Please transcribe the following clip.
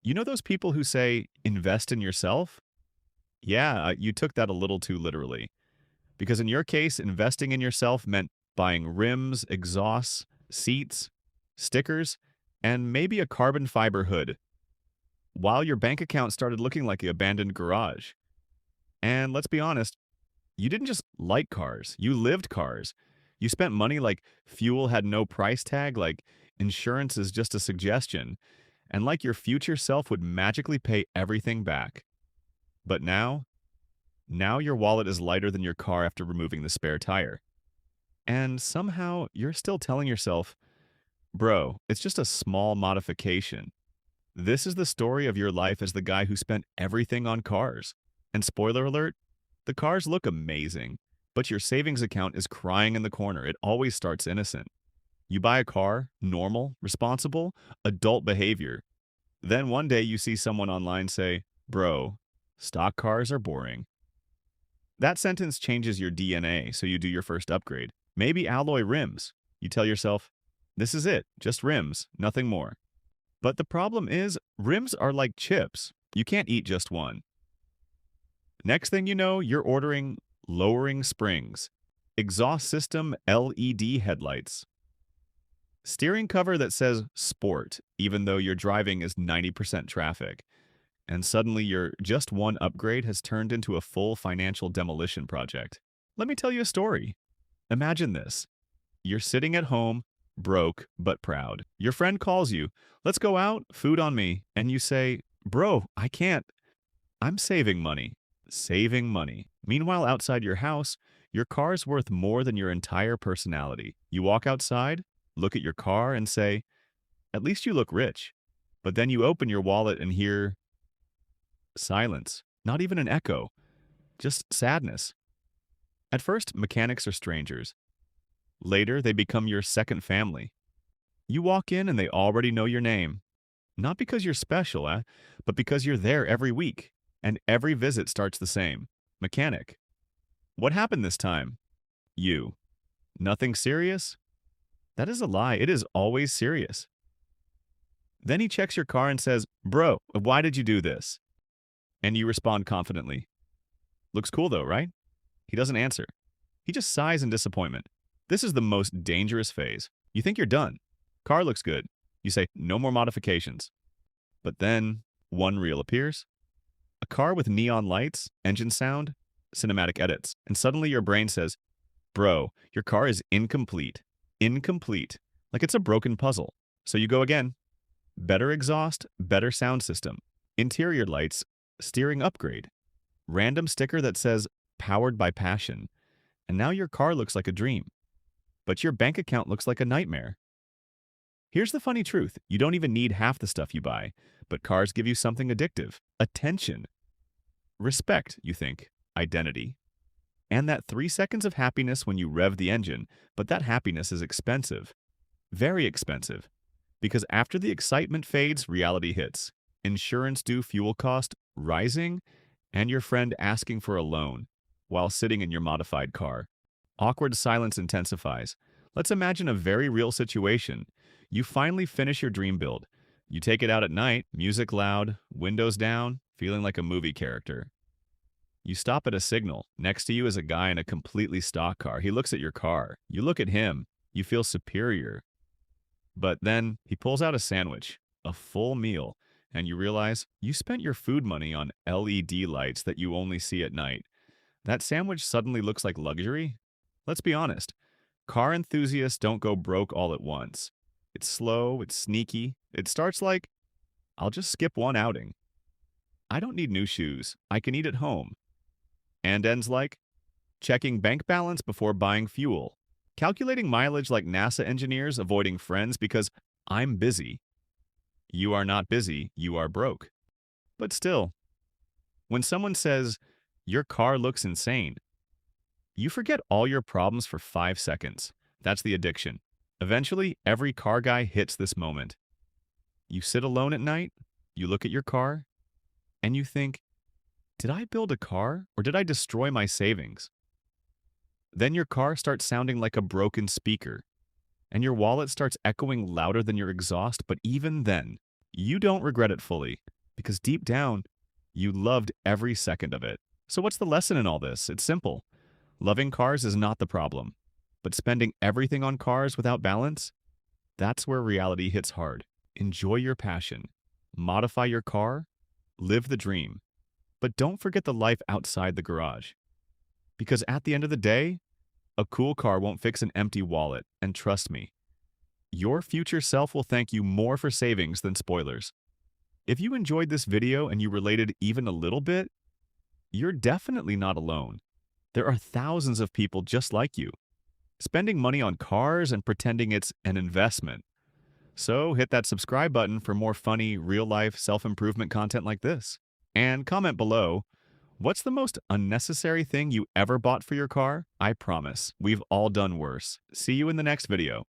You know those people who say, invest in yourself? Yeah, you took that a little too literally. Because in your case, investing in yourself meant buying rims, exhausts, seats, stickers, and maybe a carbon fiber hood, while your bank account started looking like an abandoned garage. And let's be honest, you didn't just like cars, you lived cars. You spent money like fuel had no price tag, like insurance is just a suggestion, and like your future self would magically pay everything back. But now your wallet is lighter than your car after removing the spare tire. And somehow you're still telling yourself, bro, it's just a small modification. This is the story of your life as the guy who spent everything on cars. And spoiler alert, the cars look amazing, but your savings account is crying in the corner. It always starts innocent. You buy a car, normal, responsible, adult behavior. Then one day you see someone online say, bro, stock cars are boring. That sentence changes your DNA, so you do your first upgrade. Maybe alloy rims. You tell yourself, this is it, just rims, nothing more. But the problem is, rims are like chips. You can't eat just one. Next thing you know, you're ordering lowering springs, exhaust system LED headlights, steering cover that says sport, even though your driving is 90% traffic. And suddenly your just one upgrade has turned into a full financial demolition project. Let me tell you a story. Imagine this. You're sitting at home, broke but proud. Your friend calls you, let's go out, food on me, and you say, bro, I can't. I'm saving money. Saving money. Meanwhile, outside your house, your car's worth more than your entire personality. You walk outside, look at your car, and say, at least you look rich. But then you open your wallet and hear silence. Not even an echo. Just sadness. At first, mechanics are strangers. Later, they become your second family. You walk in and they already know your name. Not because you're special, but because you're there every week. And every visit starts the same. Mechanic. What happened this time? You. Nothing serious? That is a lie. It is always serious. Then he checks your car and says, bro, why did you do this? And you respond confidently. Looks cool though, right? He doesn't answer. He just sighs in disappointment. This is the most dangerous phase. You think you're done. Car looks good. You say, no more modifications. But then, one reel appears. A car with neon lights, engine sound, cinematic edits. And suddenly your brain says, bro, your car is incomplete. Incomplete. Like it's a broken puzzle. So you go again. Better exhaust, better sound system. Interior lights, steering upgrade. Random sticker that says, powered by passion. And now your car looks like a dream. But your bank account looks like a nightmare. Here's the funny truth. You don't even need half the stuff you buy, but cars give you something addictive. Attention. Respect, you think. Identity. And that 3 seconds of happiness when you rev the engine, but that happiness is expensive. Very expensive. Because after the excitement fades, reality hits. Insurance due fuel cost rising, and your friend asking for a loan while sitting in your modified car. Awkward silence intensifies. Let's imagine a very real situation. You finally finish your dream build. You take it out at night, music loud, windows down, feeling like a movie character. You stop at a signal. Next to you is a guy in a completely stock car. He looks at your car. You look at him. You feel superior. But then he pulls out a sandwich, a full meal, and you realize you spent your food money on LED lights that you only see at night. That sandwich suddenly looks like luxury? Let's be honest. Car enthusiasts don't go broke all at once. It's slow, it's sneaky. It starts like, I'll just skip one outing. I don't need new shoes. I can eat at home. And ends like, checking bank balance before buying fuel. Calculating mileage like NASA engineers avoiding friends because I'm busy. You are not busy, you are broke. But still, when someone says, your car looks insane, you forget all your problems for 5 seconds. That's the addiction. Eventually, every car guy hits this moment. You sit alone at night, you look at your car, and you think, did I build a car or did I destroy my savings? Then your car starts sounding like a broken speaker, and your wallet starts echoing louder than your exhaust, but even then, you don't regret it fully. because deep down, you loved every second of it. So what's the lesson in all this? It's simple. Loving cars is not the problem, but spending everything on cars without balance, that's where reality hits hard. Enjoy your passion, modify your car, live the dream, but don't forget the life outside the garage. Because at the end of the day, a cool car won't fix an empty wallet, and trust me, your future self will thank you more for savings than spoilers. If you enjoyed this video and you related even a little bit, you're definitely not alone. There are thousands of people just like you, spending money on cars and pretending it's an investment. So hit that subscribe button for more funny, real-life self-improvement content like this. And comment below, what's the most unnecessary thing you ever bought for your car? I promise, we've all done worse. See you in the next video.